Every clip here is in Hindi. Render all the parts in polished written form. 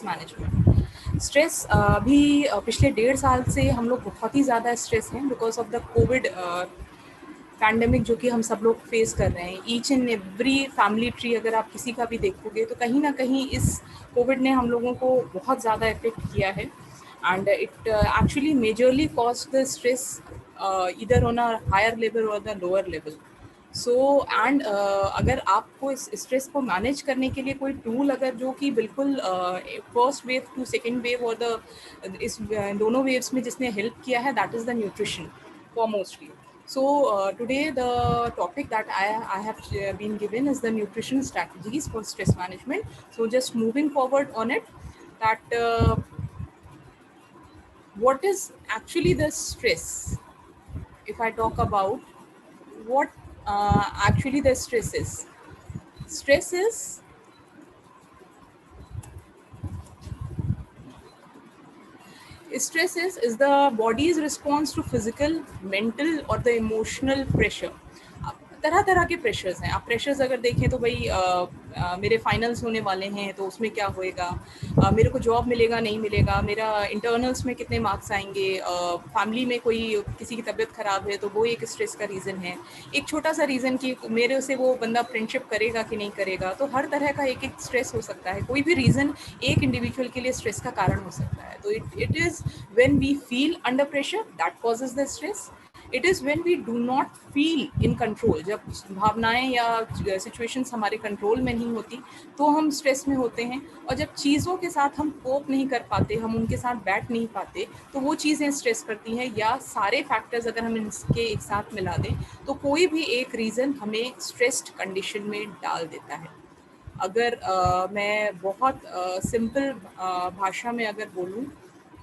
मैनेजमेंट। स्ट्रेस भी पिछले 1.5 साल से हम लोग बहुत ही ज़्यादा स्ट्रेस हैं because of the Covid pandemic जो कि हम सब लोग फेस कर रहे हैं। Each and every family tree अगर आप किसी का भी देखोगे तो कहीं ना कहीं इस कोविड ने हम लोगों को बहुत ज़्यादा इफेक्ट किया है and it actually majorly cause the stress इधर ऑन अ हायर लेवल और the lower level. So and अगर आपको इस स्ट्रेस को मैनेज करने के लिए कोई टूल अगर जो कि बिल्कुल first wave to second wave और द इस दोनों वेव्स में जिसने हेल्प किया है that is the nutrition foremostly. So today the topic that I have been given is the nutrition strategies for stress management. So just moving forward on it, that what is actually the stress? If I talk about what actually the stress is the body's response to physical, mental or the emotional pressure. तरह तरह के प्रेशर्स हैं। आप प्रेशर्स अगर देखें तो भाई मेरे फाइनल्स होने वाले हैं तो उसमें क्या होएगा, मेरे को जॉब मिलेगा नहीं मिलेगा, मेरा इंटरनल्स में कितने मार्क्स आएंगे, फैमिली में कोई किसी की तबीयत ख़राब है तो वो एक स्ट्रेस का रीज़न है। एक छोटा सा रीज़न कि मेरे से वो बंदा फ्रेंडशिप करेगा कि नहीं करेगा। तो हर तरह का एक एक स्ट्रेस हो सकता है। कोई भी रीज़न एक इंडिविजुअल के लिए स्ट्रेस का कारण हो सकता है। तो it is when we feel under pressure that causes the stress. It is when we do not feel in control, जब भावनाएं या सिचुएशंस हमारे कंट्रोल में नहीं होती तो हम स्ट्रेस में होते हैं। और जब चीज़ों के साथ हम कोप नहीं कर पाते, हम उनके साथ बैठ नहीं पाते, तो वो चीज़ें स्ट्रेस करती हैं। या सारे फैक्टर्स अगर हम इनके एक साथ मिला दें तो कोई भी एक रीज़न हमें स्ट्रेस्ड कंडीशन में डाल देता है। अगर मैं बहुत सिंपल भाषा में अगर बोलूँ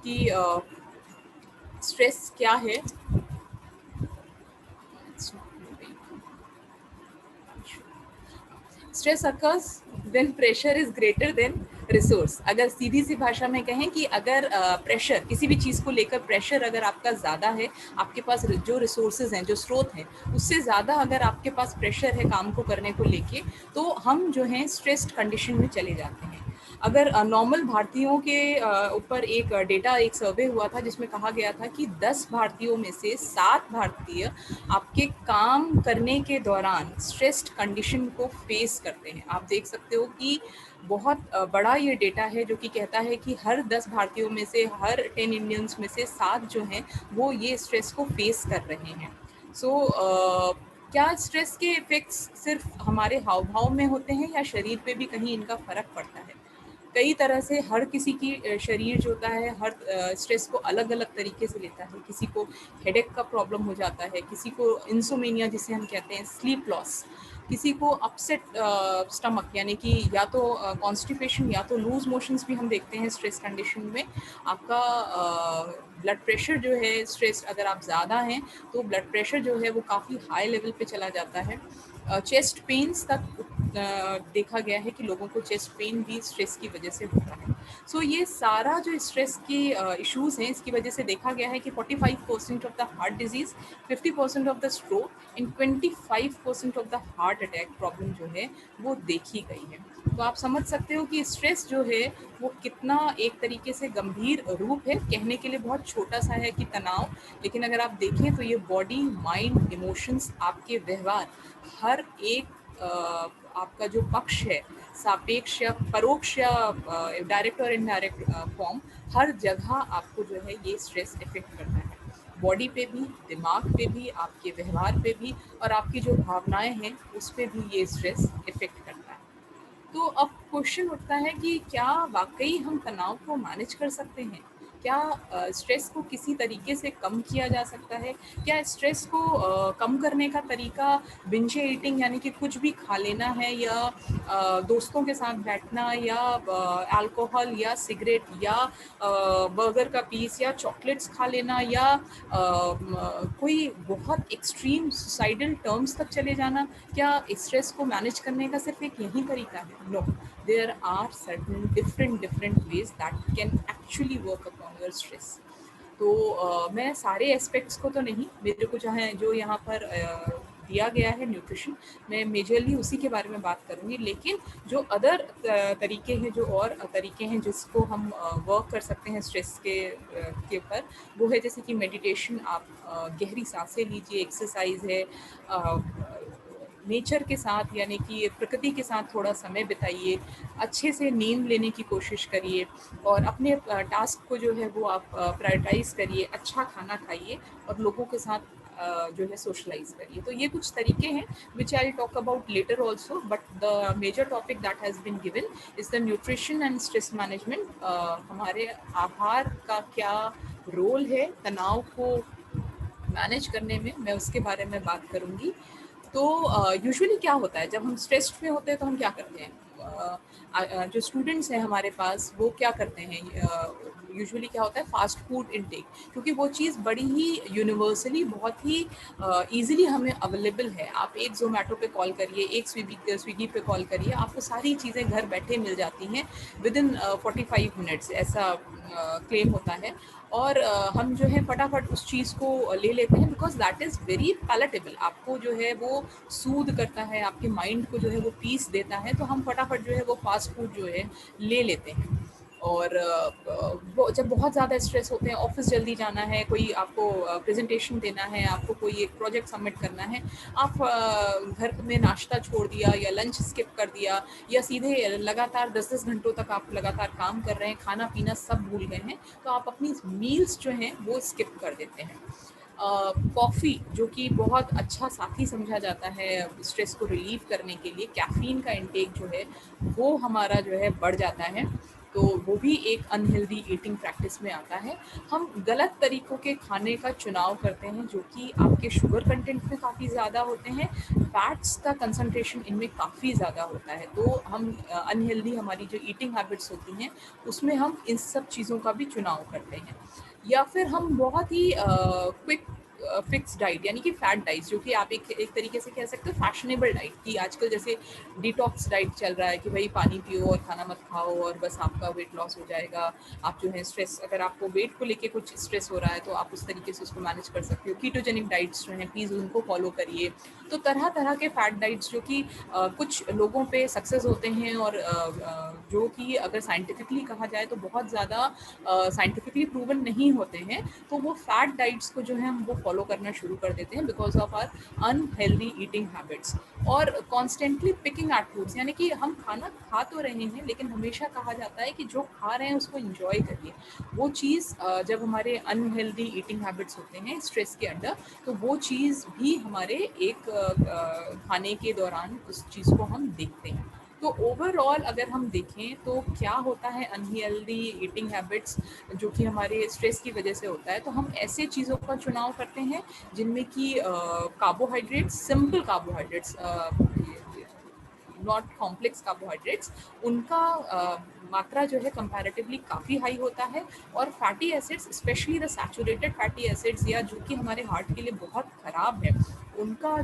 कि स्ट्रेस क्या है, stress occurs when pressure is greater than resource. अगर सीधी सी भाषा में कहें कि अगर प्रेशर किसी भी चीज़ को लेकर प्रेशर अगर आपका ज़्यादा है, आपके पास जो रिसोर्सेज हैं, जो स्रोत हैं, उससे ज़्यादा अगर आपके पास प्रेशर है काम को करने को लेके, तो हम जो हैं स्ट्रेस्ड कंडीशन में चले जाते हैं। अगर नॉर्मल भारतीयों के ऊपर एक डेटा, एक सर्वे हुआ था जिसमें कहा गया था कि 10 भारतीयों में से 7 भारतीय आपके काम करने के दौरान स्ट्रेस्ड कंडीशन को फेस करते हैं। आप देख सकते हो कि बहुत बड़ा ये डेटा है जो कि कहता है कि हर 10 भारतीयों में से, हर 10 इंडियंस में से 7 जो हैं वो ये स्ट्रेस को फेस कर रहे हैं। सो क्या स्ट्रेस के इफेक्ट्स सिर्फ हमारे हाव भाव में होते हैं या शरीर पे भी कहीं इनका फर्क पड़ता है? कई तरह से हर किसी की शरीर जो होता है हर स्ट्रेस को अलग अलग तरीके से लेता है। किसी को हेडेक का प्रॉब्लम हो जाता है, किसी को इंसोमेनिया जिसे हम कहते हैं, स्लीप लॉस, किसी को अपसेट स्टमक यानी कि या तो कॉन्स्टिपेशन या तो लूज मोशंस भी हम देखते हैं स्ट्रेस कंडीशन में। आपका ब्लड प्रेशर जो है, स्ट्रेस अगर आप ज़्यादा हैं तो ब्लड प्रेशर जो है वो काफ़ी हाई लेवल पे चला जाता है। चेस्ट पेन्स तक देखा गया है कि लोगों को चेस्ट पेन भी स्ट्रेस की वजह से होता है। सो ये सारा जो स्ट्रेस के इश्यूज़ हैं, इसकी वजह से देखा गया है कि 45% of the heart disease, 50% of the stroke and 25% of the heart attack problem जो है वो देखी गई है। तो आप समझ सकते हो कि स्ट्रेस जो है वो कितना एक तरीके से गंभीर रूप है। कहने के लिए बहुत छोटा सा है कि तनाव, लेकिन अगर आप देखें तो ये बॉडी, माइंड, इमोशंस, आपके व्यवहार, हर एक आपका जो पक्ष है, सापेक्ष या परोक्ष या डायरेक्ट और इनडायरेक्ट फॉर्म, हर जगह आपको जो है ये स्ट्रेस इफेक्ट करता है। बॉडी पे भी, दिमाग पे भी, आपके व्यवहार पे भी और आपकी जो भावनाएं हैं उस पे भी ये स्ट्रेस इफेक्ट करता है। तो अब क्वेश्चन उठता है कि क्या वाकई हम तनाव को मैनेज कर सकते हैं? क्या स्ट्रेस को किसी तरीके से कम किया जा सकता है? क्या स्ट्रेस को कम करने का तरीका बिंज ईटिंग यानी कि कुछ भी खा लेना है, या दोस्तों के साथ बैठना, या अल्कोहल या सिगरेट या बर्गर का पीस या चॉकलेट्स खा लेना, या कोई बहुत एक्सट्रीम सुसाइडल टर्म्स तक चले जाना? क्या स्ट्रेस को मैनेज करने का सिर्फ एक यही तरीका है? No, there are certain different ways that can actually work upon your stress. तो मैं सारे एस्पेक्ट्स को तो नहीं, मेरे को जो है जो यहाँ पर दिया गया है न्यूट्रिशन, मैं मेजरली उसी के बारे में बात करूँगी। लेकिन जो अदर तरीके हैं, जो और तरीके हैं जिसको हम वर्क कर सकते हैं स्ट्रेस के ऊपर, वो है जैसे कि मेडिटेशन, आप गहरी सांसें लीजिए, एक्सरसाइज है, नेचर के साथ यानी कि प्रकृति के साथ थोड़ा समय बिताइए, अच्छे से नींद लेने की कोशिश करिए और अपने टास्क को जो है वो आप प्रायोरिटाइज करिए, अच्छा खाना खाइए और लोगों के साथ जो है सोशलाइज करिए। तो ये कुछ तरीके हैं which I talk about later also, but the major topic that has been given is the nutrition and stress management. हमारे आहार का क्या रोल है तनाव को मैनेज करने में, मैं उसके बारे में बात करूँगी। तो यूजुअली क्या होता है जब हम स्ट्रेस्ड में होते हैं तो हम क्या करते हैं, जो स्टूडेंट्स हैं हमारे पास वो क्या करते हैं, यूजुअली क्या होता है, फास्ट फूड इनटेक, क्योंकि वो चीज़ बड़ी ही यूनिवर्सली बहुत ही ईजिली हमें अवेलेबल है। आप एक जोमेटो पे कॉल करिए, एक स्विगी पे कॉल करिए, आपको सारी चीज़ें घर बैठे मिल जाती हैं विद इन 45 मिनट्स, ऐसा क्लेम होता है। और हम जो है फटाफट उस चीज़ को ले लेते हैं because that is very palatable, आपको जो है वो सूद करता है, आपके माइंड को जो है वो पीस देता है, तो हम फटाफट जो है वो फास्ट फूड जो है ले लेते हैं। और वो जब बहुत ज़्यादा स्ट्रेस होते हैं, ऑफिस जल्दी जाना है, कोई आपको प्रेजेंटेशन देना है, आपको कोई एक प्रोजेक्ट सबमिट करना है, आप घर में नाश्ता छोड़ दिया या लंच स्किप कर दिया या सीधे लगातार 10-10 घंटों तक आप लगातार काम कर रहे हैं, खाना पीना सब भूल गए हैं, तो आप अपनी मील्स जो हैं वो स्किप कर देते हैं। कॉफ़ी जो कि बहुत अच्छा साथी समझा जाता है स्ट्रेस को रिलीव करने के लिए, कैफ़ीन का इंटेक जो है वो हमारा जो है बढ़ जाता है, तो वो भी एक अनहेल्दी ईटिंग प्रैक्टिस में आता है। हम गलत तरीक़ों के खाने का चुनाव करते हैं जो कि आपके शुगर कंटेंट में काफ़ी ज़्यादा होते हैं, फैट्स का कंसंट्रेशन इनमें काफ़ी ज़्यादा होता है, तो हम अनहेल्दी हमारी जो ईटिंग हैबिट्स होती हैं उसमें हम इन सब चीज़ों का भी चुनाव करते हैं। या फिर हम बहुत ही क्विक फिक्स डाइट यानी कि फैट डाइट, जो कि आप एक तरीके से कह सकते हो फैशनेबल डाइट, कि आजकल जैसे डिटॉक्स डाइट चल रहा है कि भाई पानी पियो और खाना मत खाओ और बस आपका वेट लॉस हो जाएगा। आप जो है स्ट्रेस, अगर आपको वेट को लेके कुछ स्ट्रेस हो रहा है तो आप उस तरीके से उसको मैनेज कर सकते हो। कीटोजेनिक डाइट्स जो हैं प्लीज़ उनको फॉलो करिए। तो तरह तरह के फैट डाइट्स जो कि कुछ लोगों पे सक्सेस होते हैं और जो कि अगर साइंटिफिकली कहा जाए तो बहुत ज़्यादा साइंटिफिकली प्रूवन नहीं होते हैं, तो वो फैट डाइट्स को जो है हम वो फॉलो करना शुरू कर देते हैं because of our unhealthy eating habits. और कॉन्स्टेंटली पिकिंग एट फूड्स, यानी कि हम खाना खा तो रहे हैं लेकिन हमेशा कहा जाता है कि जो खा रहे हैं उसको इंजॉय करिए। वो चीज़ जब हमारे अनहेल्दी ईटिंग हैबिट्स होते हैं स्ट्रेस के अंडर, तो वो चीज़ भी हमारे एक खाने के दौरान उस चीज़ को हम देखते हैं। तो ओवरऑल अगर हम देखें तो क्या होता है अनहेल्दी ईटिंग हैबिट्स जो कि हमारे स्ट्रेस की वजह से होता है, तो हम ऐसे चीज़ों का चुनाव करते हैं जिनमें कि carbohydrates, simple carbohydrates, not complex carbohydrates, उनका मात्रा जो है कंपैरेटिवली काफ़ी हाई होता है। और fatty acids, specially the saturated fatty acids या जो कि हमारे हार्ट के लिए बहुत ख़राब है, उनका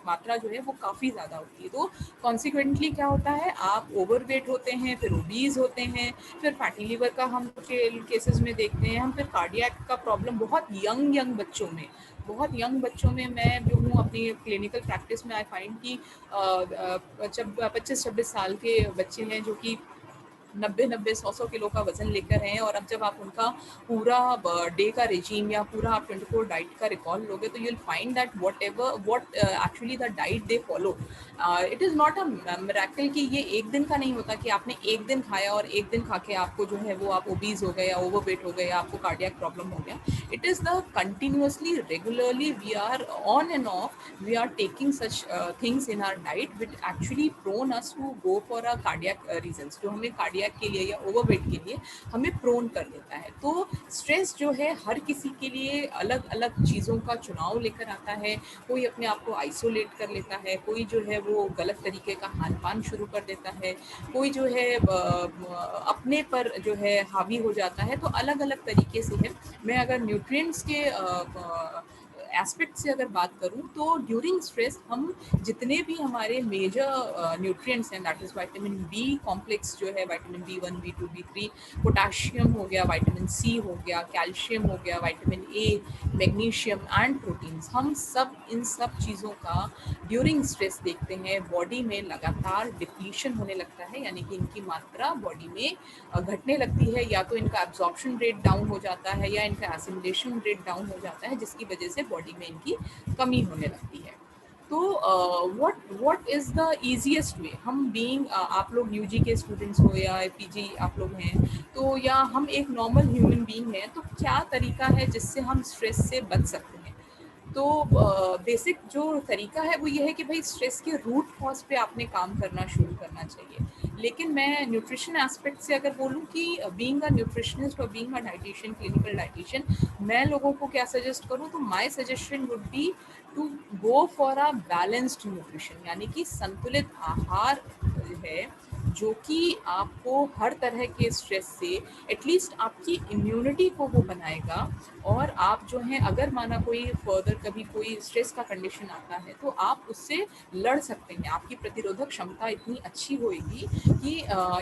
मात्रा जो है वो काफ़ी ज़्यादा होती है। तो कॉन्सिक्वेंटली क्या होता है, आप ओवरवेट होते हैं, फिर ओबीज होते हैं, फिर फैटी लीवर का हम केसेस में देखते हैं, हम फिर कार्डियक का प्रॉब्लम बहुत यंग बच्चों में, बहुत यंग बच्चों में, मैं जो हूँ अपनी क्लिनिकल प्रैक्टिस में आई फाइंड कि जब 25-26 साल के बच्चे हैं जो कि 90-100 किलो का वजन लेकर हैं, और अब जब आप उनका पूरा डे का रेजीम या पूरा आप 24 डाइट का रिकॉल लोगे तो you will find that what actually the diet they follow, it is not a miracle कि ये एक दिन का नहीं होता कि आपने एक दिन खाया और एक दिन खा के आपको जो है वो आप ओबीज हो गए या ओवरवेट हो गए या आपको कार्डियक प्रॉब्लम हो गया। It is the continuously regularly we are on and off, we are taking such things in our diet which actually prone us to go for a cardiac reasons, जो हमें कार्डियक के लिए या ओवरवेट के लिए हमें प्रोन कर देता है। तो स्ट्रेस जो है हर किसी के लिए अलग अलग चीज़ों का चुनाव लेकर आता है। कोई अपने आप को आइसोलेट कर लेता है, कोई जो है वो गलत तरीके का खान पान शुरू कर देता है, कोई जो है अपने पर जो है हावी हो जाता है, तो अलग अलग तरीके से है। मैं अगर न्यूट्रिएंट्स के एस्पेक्ट से अगर बात करूं तो ड्यूरिंग स्ट्रेस हम जितने भी हमारे मेजर न्यूट्रिएंट्स हैं, that is vitamin B complex जो है, vitamin B1, B2, B3, potassium हो गया, विटामिन सी हो गया, कैल्शियम हो गया, vitamin A, magnesium and proteins, हम सब इन सब चीज़ों का ड्यूरिंग स्ट्रेस देखते हैं बॉडी में लगातार डिप्लीशन होने लगता है, यानी कि इनकी मात्रा बॉडी में घटने लगती है, या तो इनका एब्जॉर्प्शन रेट डाउन हो जाता है या इनका एसिमिलेशन रेट डाउन हो जाता है, जिसकी वजह से बॉडी में इनकी कमी होने लगती है। तो व्हाट इज़ द ईजीएस्ट वे, हम बीइंग आप लोग यूजी के स्टूडेंट्स हो या पीजी आप लोग हैं, तो या हम एक नॉर्मल ह्यूमन बीइंग हैं, तो क्या तरीका है जिससे हम स्ट्रेस से बच सकते हैं? तो बेसिक जो तरीका है वो ये है कि भाई स्ट्रेस के रूट कॉज पे आपने काम करना शुरू करना चाहिए। लेकिन मैं न्यूट्रिशन एस्पेक्ट से अगर बोलूँ कि बीइंग अ न्यूट्रिशनिस्ट और being a dietitian, clinical dietitian, मैं लोगों को क्या सजेस्ट करूँ, तो my suggestion would be to go for a balanced nutrition, यानी कि संतुलित आहार है जो कि आपको हर तरह के स्ट्रेस से एटलीस्ट आपकी इम्यूनिटी को वो बनाएगा, और आप जो हैं अगर माना कोई फर्दर कभी कोई स्ट्रेस का कंडीशन आता है तो आप उससे लड़ सकते हैं। आपकी प्रतिरोधक क्षमता इतनी अच्छी होएगी कि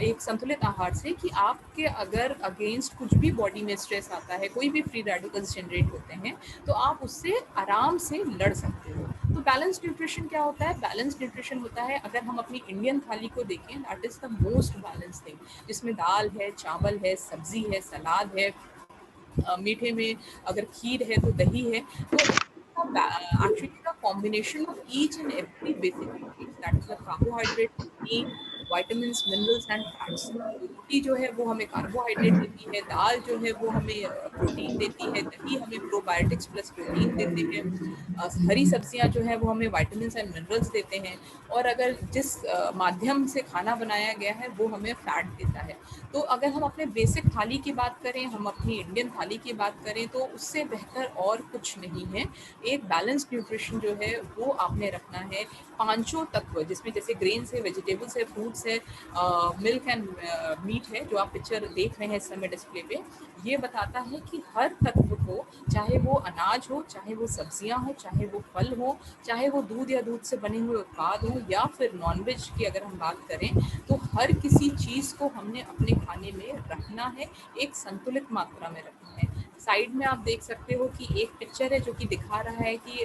एक संतुलित आहार से, कि आपके अगर अगेंस्ट कुछ भी बॉडी में स्ट्रेस आता है, कोई भी फ्री रेडिकल्स जनरेट होते हैं, तो आप उससे आराम से लड़ सकते हो। तो बैलेंस्ड न्यूट्रिशन क्या होता है? बैलेंस्ड न्यूट्रिशन होता है, अगर हम अपनी इंडियन थाली को देखें, that is the most balance thing, जिसमें दाल है, चावल है, सब्जी है, सलाद है, मीठे में अगर खीर है तो दही है। तो actually the combination of each and every basic nutrients, that is the carbohydrate, protein, vitamins, minerals and fats. रोटी जो है वो हमें कार्बोहाइड्रेट देती है, दाल जो है वो हमें प्रोटीन देती है, दही हमें प्रोबायोटिक्स प्लस प्रोटीन देते हैं, हरी सब्जियां जो है वो हमें विटामिन्स एंड मिनरल्स देते हैं, और अगर जिस माध्यम से खाना बनाया गया है वो हमें फैट देता है। तो अगर हम अपने बेसिक थाली की बात करें, हम अपनी इंडियन थाली की बात करें, तो उससे बेहतर और कुछ नहीं है। एक बैलेंस्ड न्यूट्रिशन जो है वो आपने रखना है। पांचों तत्व, जिसमें जैसे ग्रेन्स है, वेजिटेबल्स है, फ्रूट्स है, मिल्क एंड मीट है, जो आप पिक्चर देख रहे हैं इस समय डिस्प्ले पे, ये बताता है कि हर तत्व को, चाहे वो अनाज हो, चाहे वो सब्जियां हो, चाहे वो फल हो, चाहे वो दूध या दूध से बने हुए उत्पाद हो, या फिर नॉनवेज की अगर हम बात करें, तो हर किसी चीज़ को हमने अपने खाने में रखना है, एक संतुलित मात्रा में रखना है। साइड में आप देख सकते हो कि एक पिक्चर है जो कि दिखा रहा है कि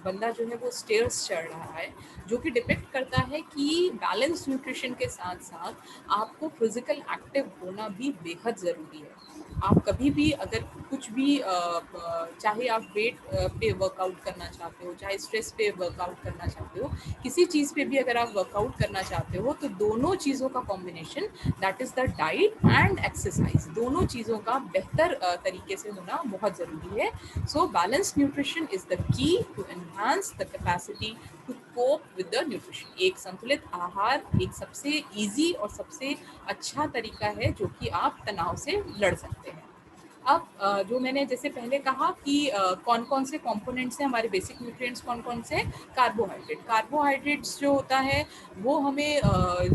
बंदा जो है वो स्टेयर्स चढ़ रहा है, जो कि डिपेक्ट करता है कि बैलेंस न्यूट्रिशन के साथ साथ आपको फिजिकल एक्टिव होना भी बेहद ज़रूरी है। आप कभी भी अगर कुछ भी चाहे आप वेट पे वर्कआउट करना चाहते हो, चाहे स्ट्रेस पे वर्कआउट करना चाहते हो, किसी चीज़ पे भी अगर आप वर्कआउट करना चाहते हो, तो दोनों चीज़ों का combination, that is the diet and exercise, दोनों चीज़ों का बेहतर तरीके से होना बहुत ज़रूरी है। So balance nutrition is the key to enhance the capacity to cope with the nutrition. एक संतुलित आहार एक सबसे ईजी और सबसे अच्छा तरीका है जो कि आप तनाव से लड़ सकते हैं। अब जो मैंने जैसे पहले कहा कि कौन कौन से कंपोनेंट्स हैं हमारे बेसिक न्यूट्रिएंट्स, कौन कौन से? कार्बोहाइड्रेट्स जो होता है वो हमें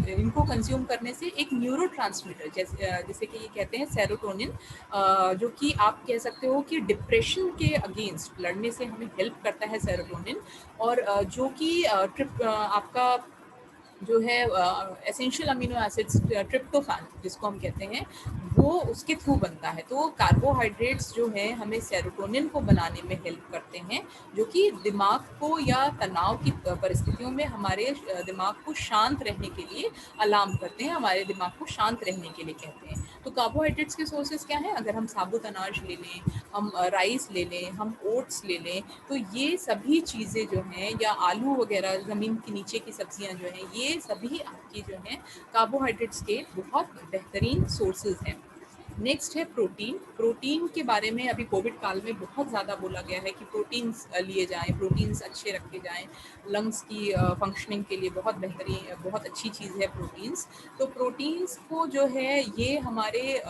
इनको कंज्यूम करने से एक न्यूरोट्रांसमीटर, जैसे कि ये कहते हैं सेरोटोनिन, जो कि आप कह सकते हो कि डिप्रेशन के अगेंस्ट लड़ने से हमें हेल्प करता है सेरोटोनिन, और जो कि आपका जो है एसेंशियल अमीनो एसिड्स, ट्रिप्टोफैन जिसको हम कहते हैं, वो उसके थ्रू बनता है। तो कार्बोहाइड्रेट्स जो हैं हमें सेरोटोनिन को बनाने में हेल्प करते हैं, जो कि दिमाग को या तनाव की परिस्थितियों में हमारे दिमाग को शांत रहने के लिए अलार्म करते हैं, हमारे दिमाग को शांत रहने के लिए कहते हैं। तो कार्बोहाइड्रेट्स के सोर्सेज क्या हैं? अगर हम साबुत अनाज ले लें, हम राइस ले लें, हम ओट्स ले लें, तो ये सभी चीज़ें जो हैं, या आलू वगैरह, ज़मीन के नीचे की सब्जियां जो हैं, ये सभी आपकी जो हैं कार्बोहाइड्रेट्स के बहुत बेहतरीन सोर्सेज हैं। नेक्स्ट है प्रोटीन। प्रोटीन के बारे में अभी कोविड काल में बहुत ज़्यादा बोला गया है कि प्रोटीन्स लिए जाएं, प्रोटीन्स अच्छे रखे जाएं, लंग्स की फंक्शनिंग के लिए बहुत बेहतरीन, बहुत अच्छी चीज़ है प्रोटीन्स। तो प्रोटीन्स को जो है ये हमारे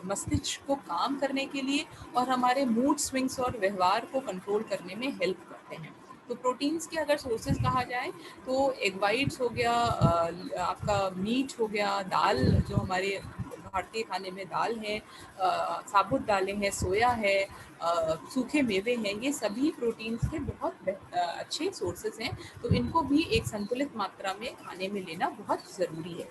मस्तिष्क को काम करने के लिए और हमारे मूड स्विंग्स और व्यवहार को कंट्रोल करने में हेल्प करते हैं। तो प्रोटीन्स के अगर सोर्सेज कहा जाए तो एग वाइट्स हो गया, आपका मीट हो गया, दाल जो हमारे भारतीय खाने में दाल है, साबुत दालें हैं, सोया है, सूखे मेवे हैं, ये सभी प्रोटीन्स के बहुत अच्छे सोर्सेज हैं। तो इनको भी एक संतुलित मात्रा में खाने में लेना बहुत ज़रूरी है।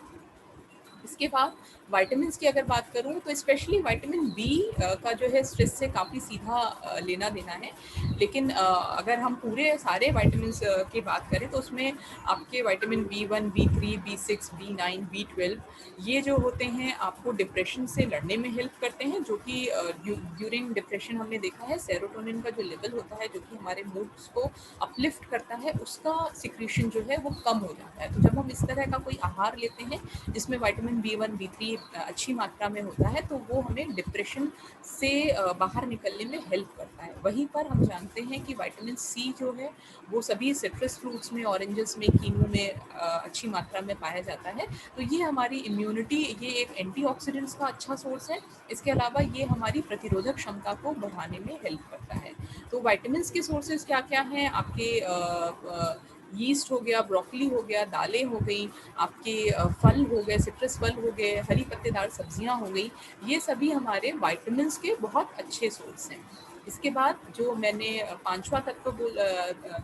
इसके बाद विटामिन्स की अगर बात करूँ तो स्पेशली विटामिन बी का जो है स्ट्रेस से काफ़ी सीधा लेना देना है। लेकिन अगर हम पूरे सारे विटामिन्स की बात करें तो उसमें आपके vitamin B1, B3, B6, B9, B12 ये जो होते हैं आपको डिप्रेशन से लड़ने में हेल्प करते हैं, जो कि ड्यूरिंग डिप्रेशन हमने देखा है सेरोटोनिन का जो लेवल होता है जो कि हमारे मूड्स को अपलिफ्ट करता है, उसका सिक्रीशन जो है वो कम हो जाता है। तो जब हम इस तरह का कोई आहार लेते हैं जिसमें विटामिन B1, B3 अच्छी मात्रा में होता है तो वो हमें डिप्रेशन से बाहर निकलने में हेल्प करता है। वहीं पर हम जानते हैं कि विटामिन सी जो है वो सभी सिट्रस फ्रूट्स में, ऑरेंजेस में, कीनू में अच्छी मात्रा में पाया जाता है। तो ये हमारी इम्यूनिटी, ये एक एंटीऑक्सीडेंट्स का अच्छा सोर्स है। इसके अलावा ये हमारी प्रतिरोधक क्षमता को बढ़ाने में हेल्प करता है। तो विटामिन्स के सोर्सेज क्या-क्या हैं आपके, यीस्ट हो गया, ब्रोकली हो गया, दालें हो गई, आपके फल हो गए, सिट्रस फल हो गए, हरी पत्तेदार सब्जियां हो गई, ये सभी हमारे विटामिन्स के बहुत अच्छे सोर्स हैं। इसके बाद जो मैंने पांचवा तत्व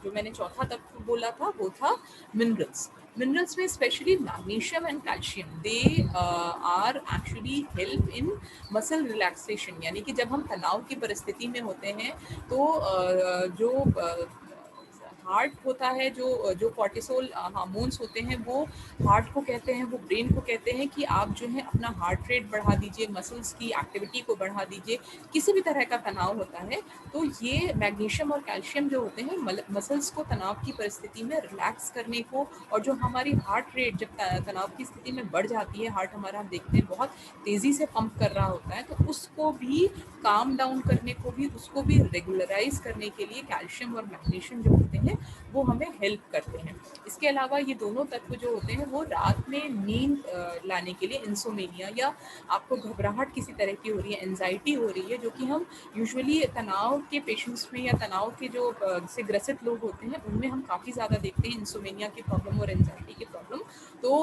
जो मैंने चौथा तत्व बोला था वो था मिनरल्स। मिनरल्स में specially magnesium and calcium, they are actually help in muscle relaxation, यानी कि जब हम तनाव की परिस्थिति में होते हैं तो जो हार्ट होता है, जो कॉर्टिसोल हार्मोन्स होते हैं वो हार्ट को कहते हैं, वो ब्रेन को कहते हैं कि आप जो है अपना हार्ट रेट बढ़ा दीजिए, मसल्स की एक्टिविटी को बढ़ा दीजिए। किसी भी तरह का तनाव होता है तो ये मैग्नीशियम और कैल्शियम जो होते हैं मसल्स को तनाव की परिस्थिति में रिलैक्स करने को, और जो हमारी हार्ट रेट जब तनाव की स्थिति में बढ़ जाती है, हार्ट हमारा हम देखते हैं बहुत तेज़ी से पंप कर रहा होता है, तो उसको भी काम डाउन करने को भी, उसको भी रेगुलराइज करने के लिए कैल्शियम और मैग्नीशियम जो होते हैं वो हमें हेल्प करते हैं। इसके अलावा ये दोनों तत्व जो होते हैं वो रात में नींद लाने के लिए, इंसोमेनिया या आपको घबराहट किसी तरह की हो रही है, एंजाइटी हो रही है, जो कि हम यूजुअली तनाव के पेशेंट्स में या तनाव के जो से ग्रसित लोग होते हैं उनमें हम काफ़ी ज़्यादा देखते हैं इंसोमेनिया की प्रॉब्लम और एंजाइटी की प्रॉब्लम। तो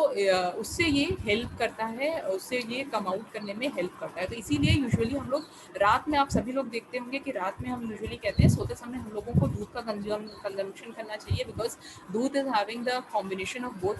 उससे ये हेल्प करता है, उससे ये कम आउट करने में हेल्प करता है। तो इसीलिए यूजुअली हम लोग रात में, आप सभी लोग देखते होंगे कि रात में हम यूजुअली कहते हैं सोते समय हम लोगों को दूध का कंजम्पशन करना चाहिए, because doodh is having the combination of both,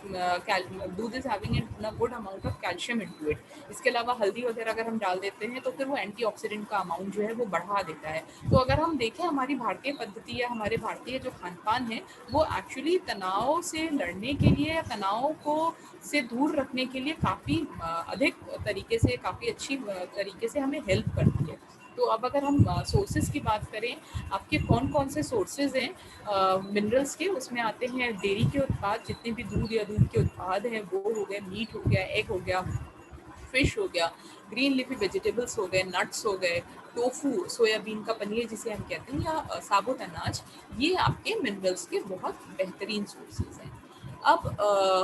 doodh is having a good amount of calcium into it. इसके अलावा हल्दी वगैरह अगर हम डाल देते हैं तो फिर वो एंटीऑक्सीडेंट का अमाउंट जो है वो बढ़ा देता है। तो अगर हम देखें हमारी भारतीय पद्धति या हमारे भारतीय जो खान पान है वो एक्चुअली तनाव से लड़ने के लिए या तनाव को से दूर रखने के लिए काफ़ी अधिक तरीके से, काफ़ी अच्छी तरीके से हमें हेल्प करती है। तो अब अगर हम सोर्सेज की बात करें, आपके कौन कौन से सोर्सेज हैं मिनरल्स के, उसमें आते हैं डेयरी के उत्पाद, जितने भी दूध या दूध के उत्पाद हैं वो हो गए, मीट हो गया, एग हो गया, फिश हो गया, ग्रीन लीफी वेजिटेबल्स हो गए, नट्स हो गए, टोफू, सोयाबीन का पनीर जिसे हम कहते हैं, या साबुत अनाज, ये आपके मिनरल्स के बहुत बेहतरीन सोर्सेज हैं। अब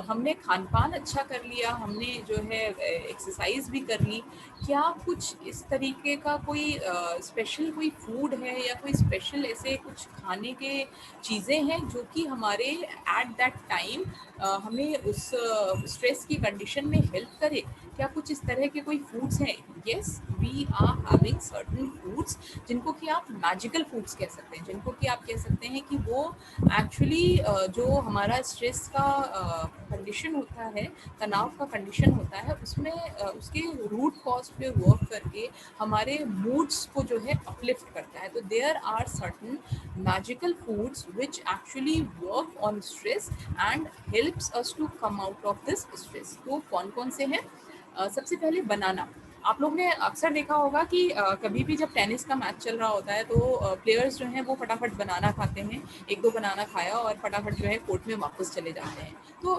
हमने खान पान अच्छा कर लिया, हमने जो है एक्सरसाइज भी कर ली, क्या कुछ इस तरीके का कोई स्पेशल कोई फूड है या कोई स्पेशल ऐसे कुछ खाने के चीज़ें हैं जो कि हमारे एट दैट टाइम हमें उस स्ट्रेस की कंडीशन में हेल्प करे? क्या कुछ इस तरह के कोई फूड्स हैं? Yes, we are having certain foods जिनको कि आप मैजिकल फूड्स कह सकते हैं, जिनको कि आप कह सकते हैं कि वो एक्चुअली जो हमारा स्ट्रेस का कंडीशन होता है, तनाव का कंडीशन होता है, उसमें उसके रूट कॉज पे वर्क करके हमारे मूड्स को जो है अपलिफ्ट करता है। तो there are certain magical foods which actually work on stress and helps us to come out of this stress. तो कौन कौन से हैं? सबसे पहले बनाना। आप लोग ने अक्सर देखा होगा कि कभी भी जब टेनिस का मैच चल रहा होता है तो प्लेयर्स जो हैं वो फटाफट बनाना खाते हैं, एक दो बनाना खाया और फटाफट जो है कोर्ट में वापस चले जाते हैं। तो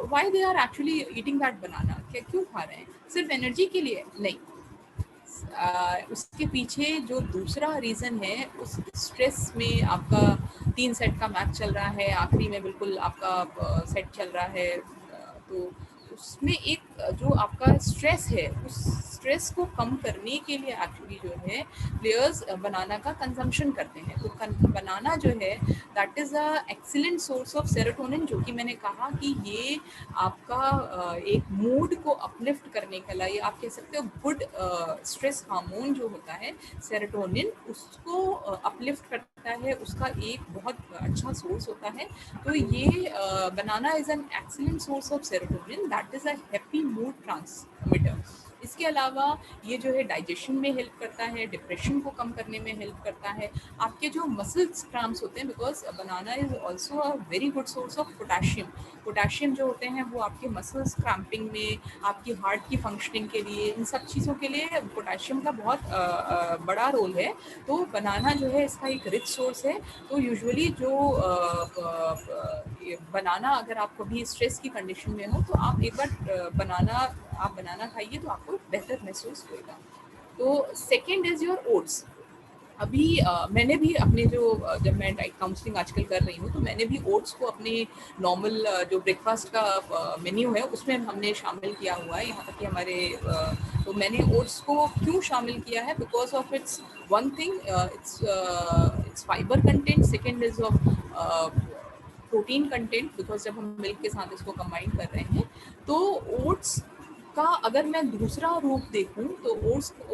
why they are actually eating that banana? क्या क्यों खा रहे हैं? सिर्फ एनर्जी के लिए? नहीं। उसके पीछे जो दूसरा रीज़न है, उस स्ट्रेस में आपका 3 सेट का मैच चल रहा है, आखिरी में बिल्कुल आपका सेट चल रहा है, तो उसमें एक जो आपका स्ट्रेस है, उस स्ट्रेस को कम करने के लिए एक्चुअली जो है प्लेयर्स बनाना का कंजम्पशन करते हैं। तो बनाना जो है that is a excellent source of serotonin, जो कि मैंने कहा कि ये आपका एक मूड को अपलिफ्ट करने के लिए, आप कह सकते हो गुड स्ट्रेस हार्मोन जो होता है सेरोटोनिन, उसको अपलिफ्ट करता है, उसका एक बहुत अच्छा सोर्स होता है। तो ये banana is an excellent source of serotonin, that is a happy mood transmitter. इसके अलावा ये जो है डाइजेशन में हेल्प करता है, डिप्रेशन को कम करने में हेल्प करता है, आपके जो मसल्स क्रैम्प्स होते हैं, because banana is also a very good source of potassium. Potassium जो होते हैं वो आपके मसल्स क्रैम्पिंग में, आपकी हार्ट की फंक्शनिंग के लिए, इन सब चीज़ों के लिए पोटेशियम का बहुत बड़ा रोल है। तो बनाना जो है इसका एक रिच सोर्स है। तो यूजुअली जो बनाना, अगर आप कभी स्ट्रेस की कंडीशन में हो तो आप एक बार बनाना खाइए तो आपको बेहतर महसूस होगा। तो सेकेंड इज योर ओट्स। अभी मैंने भी अपने जब मैं डाइट काउंसलिंग आजकल कर रही हूँ, तो मैंने भी ओट्स को अपने नॉर्मल जो ब्रेकफास्ट का मेन्यू है उसमें हमने शामिल किया हुआ है। यहाँ तक कि हमारे तो मैंने ओट्स को क्यों शामिल किया है, because of its one thing, it's fibre content, second is of protein content, because जब हम मिल्क के साथ इसको कंबाइन कर रहे हैं। तो ओट्स का अगर मैं दूसरा रूप देखूं तो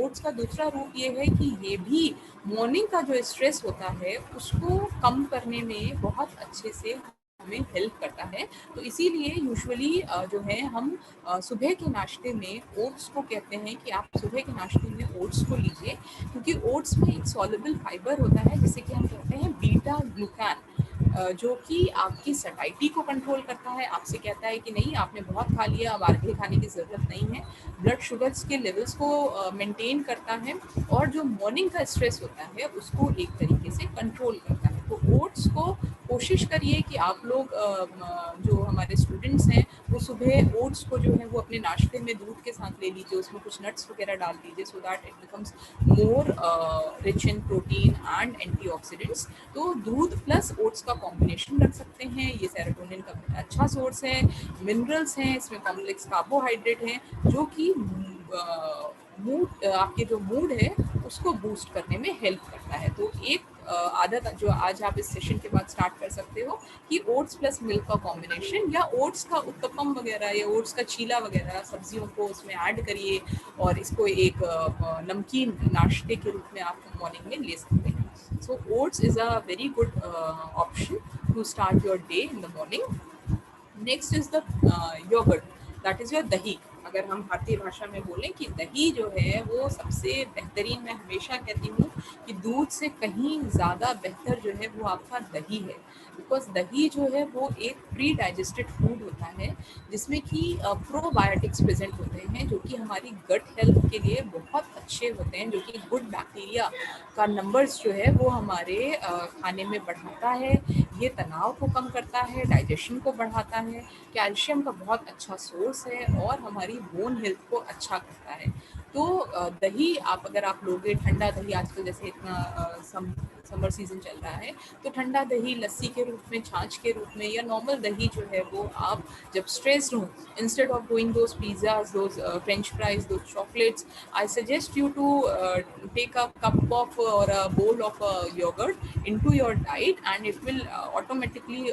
ओट्स का दूसरा रूप ये है कि ये भी मॉर्निंग का जो स्ट्रेस होता है उसको कम करने में बहुत अच्छे से हमें हेल्प करता है। तो इसीलिए यूजुअली जो है हम सुबह के नाश्ते में ओट्स को कहते हैं कि आप सुबह के नाश्ते में ओट्स को लीजिए, क्योंकि ओट्स में एक सॉल्युबल फाइबर होता है जिसे कि हम कहते हैं बीटा ग्लूकान, जो कि आपकी सटाइटी को कंट्रोल करता है। आपसे कहता है कि नहीं, आपने बहुत खा लिया, अब आगे खाने की ज़रूरत नहीं है। ब्लड शुगर्स के लेवल्स को मेंटेन करता है, और जो मॉर्निंग का स्ट्रेस होता है उसको एक तरीके से कंट्रोल करता है। तो ओट्स को कोशिश करिए कि आप लोग जो हमारे स्टूडेंट्स हैं वो सुबह ओट्स को जो है वो अपने नाश्ते में दूध के साथ ले लीजिए, उसमें कुछ नट्स वगैरह डाल दीजिए, so that it becomes more rich in protein and antioxidants. तो दूध प्लस ओट्स का कॉम्बिनेशन रख सकते हैं, ये सेरोटोनिन का अच्छा सोर्स है। मिनरल्स हैं इसमें, कॉम्प्लेक्स कार्बोहाइड्रेट हैं, जो कि मूड, आपके जो मूड है उसको बूस्ट करने में हेल्प करता है। तो एक आदत जो आज आप इस सेशन के बाद स्टार्ट कर सकते हो कि ओट्स प्लस मिल्क का कॉम्बिनेशन, या ओट्स का उत्तपम वगैरह या ओट्स का चीला वगैरह सब्जियों को उसमें ऐड करिए, और इसको एक नमकीन नाश्ते के रूप में आप मॉर्निंग में ले सकते हैं। So oats is a very good option to start your day in the morning. Next is the yogurt, that is your dahi. अगर हम भारतीय भाषा में बोलें कि दही जो है वो सबसे बेहतरीन, मैं हमेशा कहती हूँ कि दूध से कहीं ज़्यादा बेहतर जो है वो आपका दही है। बिकॉज दही जो है वो एक प्री डाइजेस्टेड फूड होता है जिसमें कि प्रोबायोटिक्स प्रेजेंट होते हैं, जो कि हमारी गट हेल्थ के लिए बहुत अच्छे होते हैं, जो कि गुड बैक्टीरिया का नंबर्स जो है वो हमारे खाने में बढ़ाता है। ये तनाव को कम करता है, डाइजेशन को बढ़ाता है, कैल्शियम का बहुत अच्छा सोर्स है, और हमारी बोन हेल्थ को अच्छा करता है। तो दही अगर आप लोगे, ठंडा दही, आजकल जैसे इतना समर सीजन चल रहा है, तो ठंडा दही लस्सी के रूप में, छाछ के रूप में, या नॉर्मल दही जो है वो आप जब स्ट्रेस्ड हो, instead of doing those pizzas, those French fries, those chocolates, I suggest you to take a cup of or a bowl of yogurt into your diet, and it will automatically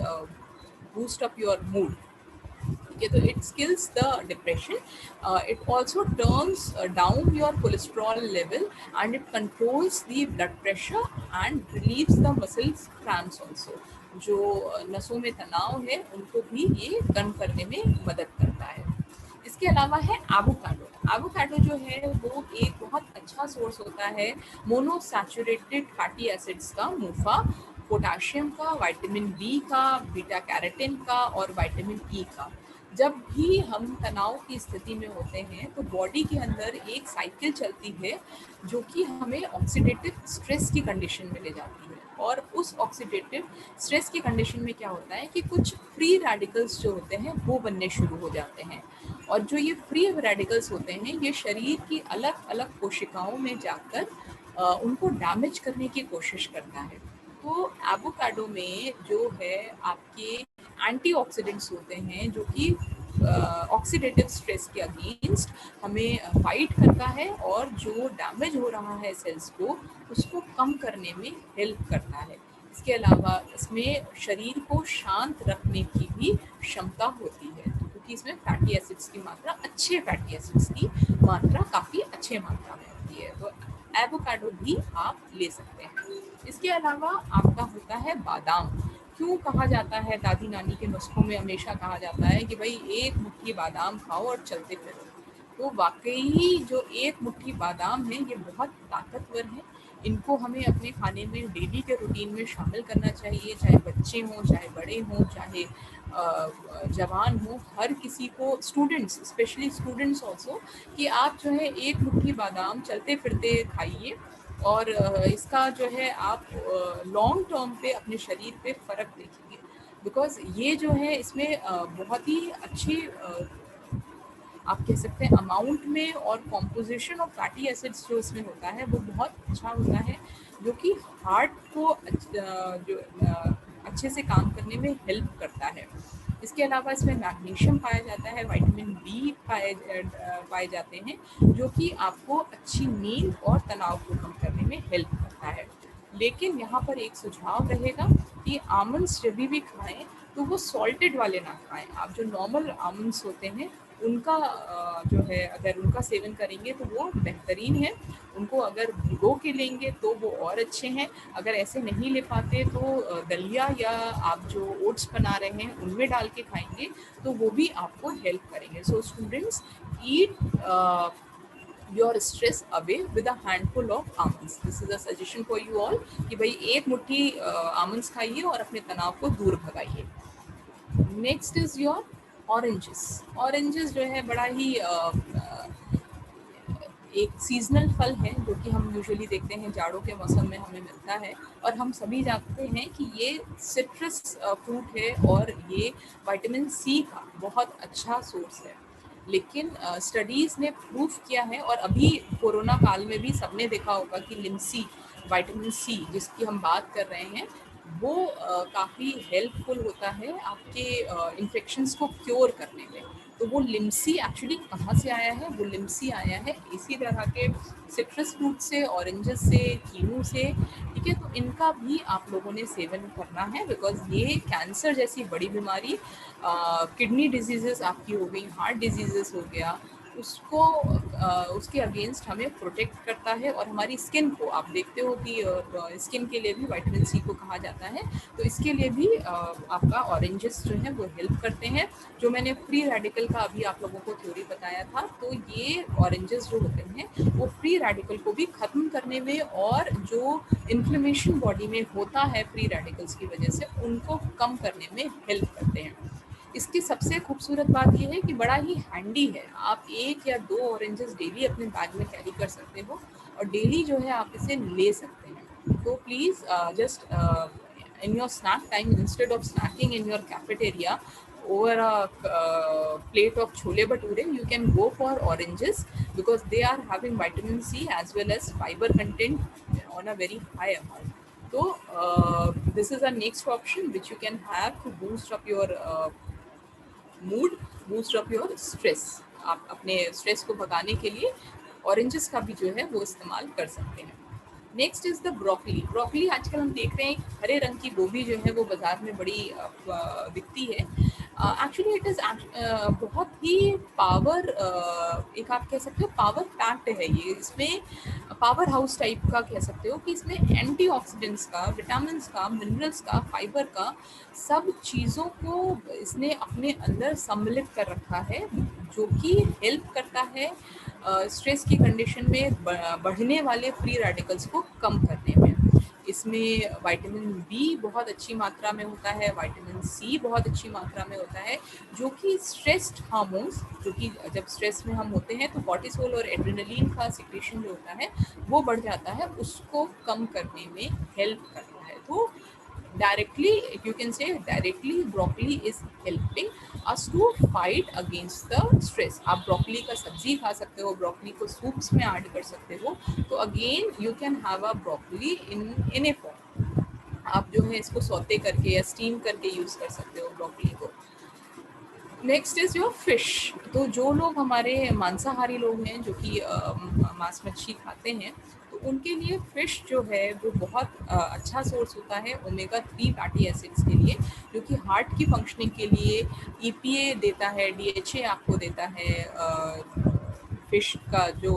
boost up your mood. Okay, so it kills the depression. It also turns down your cholesterol level, and it controls the blood pressure and relieves the muscles cramps also. जो नसों में तनाव है उनको भी ये कम करने में मदद करता है। इसके अलावा है एवोकाडो। एवोकाडो जो है वो एक बहुत अच्छा सोर्स होता है मोनोसैचुरेटेड फैटी एसिड्स का, मोफा, पोटेशियम का, विटामिन बी का, बीटा कैरोटीन का, और विटामिन ई का। जब भी हम तनाव की स्थिति में होते हैं तो बॉडी के अंदर एक साइकिल चलती है जो कि हमें ऑक्सीडेटिव स्ट्रेस की कंडीशन में ले जाती है, और उस ऑक्सीडेटिव स्ट्रेस की कंडीशन में क्या होता है कि कुछ फ्री रेडिकल्स जो होते हैं वो बनने शुरू हो जाते हैं, और जो ये फ्री रेडिकल्स होते हैं ये शरीर की अलग अलग कोशिकाओं में जाकर उनको डैमेज करने की कोशिश करता है। तो एवोकाडो में जो है आपके एंटीऑक्सीडेंट्स होते हैं जो कि ऑक्सीडेटिव स्ट्रेस के अगेंस्ट हमें फाइट करता है और जो डैमेज हो रहा है सेल्स को उसको कम करने में हेल्प करता है। इसके अलावा इसमें शरीर को शांत रखने की भी क्षमता होती है, क्योंकि इसमें फैटी एसिड्स की मात्रा, अच्छे फैटी एसिड्स की मात्रा काफ़ी अच्छे मात्रा में होती है। तो एवोकाडो भी आप ले सकते हैं। इसके अलावा आपका होता है बादाम। क्यों कहा जाता है, दादी नानी के नुस्खों में हमेशा कहा जाता है कि भाई एक मुट्ठी बादाम खाओ और चलते फिरो। तो वाकई जो एक मुट्ठी बादाम है ये बहुत ताकतवर है। इनको हमें अपने खाने में डेली के रूटीन में शामिल करना चाहिए, चाहे बच्चे हों, चाहे बड़े हों, चाहे जवान हो, हर किसी को, स्टूडेंट्स, स्पेशली स्टूडेंट्स ऑल्सो, कि आप जो है एक मुट्ठी बादाम चलते फिरते खाइए और इसका जो है आप लॉन्ग टर्म पे अपने शरीर पे फ़र्क देखेंगे। बिकॉज ये जो है इसमें बहुत ही अच्छी आप कह सकते हैं अमाउंट में और कॉम्पोजिशन ऑफ फैटी एसिड्स जो इसमें होता है वो बहुत अच्छा होता है, जो कि हार्ट को जो अच्छे से काम करने में हेल्प करता है। इसके अलावा इसमें मैग्नीशियम पाया जाता है, विटामिन बी पाए जाते हैं, जो कि आपको अच्छी नींद और तनाव को कम करने में हेल्प करता है। लेकिन यहाँ पर एक सुझाव रहेगा कि आमंड्स जब भी खाएं तो वो सॉल्टेड वाले ना खाएं। आप जो नॉर्मल आमंड्स होते हैं उनका जो है अगर उनका सेवन करेंगे तो वो बेहतरीन है। उनको अगर भिगो के लेंगे तो वो और अच्छे हैं। अगर ऐसे नहीं ले पाते तो दलिया या आप जो ओट्स बना रहे हैं उनमें डाल के खाएंगे तो वो भी आपको हेल्प करेंगे। So students, eat your stress away with a handful of almonds. This is a suggestion for you all कि भाई एक मुट्ठी आमंड्स खाइए और अपने तनाव को दूर भगाइए। Next is your oranges. Oranges जो है बड़ा ही एक सीजनल फल है, जो कि हम यूजुअली देखते हैं जाड़ों के मौसम में हमें मिलता है, और हम सभी जानते हैं कि ये सिट्रस फ्रूट है और ये विटामिन सी का बहुत अच्छा सोर्स है। लेकिन स्टडीज़ ने प्रूफ किया है, और अभी कोरोना काल में भी सबने देखा होगा कि लिमसी, विटामिन सी जिसकी हम बात कर रहे हैं, वो काफ़ी हेल्पफुल होता है आपके इन्फेक्शंस को क्योर करने में। तो वो लिमसी एक्चुअली कहाँ से आया है? वो लिमसी आया है इसी तरह के सिट्रस फ्रूट से, ऑरेंजेस से, कीनू से। ठीक है, तो इनका भी आप लोगों ने सेवन करना है, बिकॉज ये कैंसर जैसी बड़ी बीमारी, किडनी डिजीजेस आपकी हो गई, हार्ट डिजीजेस हो गया, उसको उसके अगेंस्ट हमें प्रोटेक्ट करता है। और हमारी स्किन को आप देखते हो कि स्किन के लिए भी विटामिन सी को कहा जाता है, तो इसके लिए भी आपका ऑरेंजेस जो है वो हेल्प करते हैं। जो मैंने फ्री रेडिकल का अभी आप लोगों को थ्योरी बताया था, तो ये ऑरेंजेस जो होते हैं वो फ्री रेडिकल को भी ख़त्म करने में, और जो इन्फ्लेमेशन बॉडी में होता है फ्री रेडिकल्स की वजह से, उनको कम करने में हेल्प करते हैं। इसकी सबसे खूबसूरत बात यह है कि बड़ा ही हैंडी है। आप एक या दो ऑरेंजेस डेली अपने बैग में कैरी कर सकते हो, और डेली जो है आप इसे ले सकते हैं। तो please just in your snack time, instead of snacking in your cafeteria over a plate of chole bhature, you can go for oranges, because they are having vitamin C as well as fiber content on a very high amount. So this is a next option which you can have to boost up your mood, boost up your stress. आप अपने स्ट्रेस को भगाने के लिए ऑरेंजेस का भी जो है वो इस्तेमाल कर सकते हैं। Next is the broccoli. Broccoli आजकल हम देख रहे हैं हरे रंग की गोभी जो है वो बाजार में बड़ी दिखती है। एक्चुअली इट इज़ बहुत ही पावर, एक आप कह सकते हो पावर पैक्ड है ये। इसमें पावर हाउस टाइप का कह सकते हो कि इसमें एंटीऑक्सीडेंट्स का, विटामिन का, मिनरल्स का, फाइबर का, सब चीज़ों को इसने अपने अंदर सम्मिलित कर रखा है, जो कि हेल्प करता है स्ट्रेस की कंडीशन में बढ़ने वाले फ्री रेडिकल्स को कम करने में। इसमें विटामिन बी बहुत अच्छी मात्रा में होता है, विटामिन सी बहुत अच्छी मात्रा में होता है, जो कि स्ट्रेस्ड हार्मोन्स, जो कि जब स्ट्रेस में हम होते हैं तो कॉर्टिसोल और एड्रेनलिन का सिक्रेशन जो होता है वो बढ़ जाता है, उसको कम करने में हेल्प करता है। तो directly, you can say directly, broccoli is helping us to fight against the stress. आप ब्रोकली का सब्जी खा सकते हो, ब्रोकली को सूप्स में ऐड कर सकते हो, तो again you can have a broccoli in A form. आप जो है इसको सौते करके या स्टीम करके यूज़ कर सकते हो ब्रोकली को। Next is your fish. तो जो लोग हमारे मांसाहारी लोग हैं, जो कि मांस मच्छी खाते हैं, तो उनके लिए फिश जो है वो बहुत अच्छा सोर्स होता है ओमेगा 3 फैटी एसिड्स के लिए, जो कि हार्ट की फंक्शनिंग के लिए ईपीए देता है, डीएचए आपको देता है। फिश का जो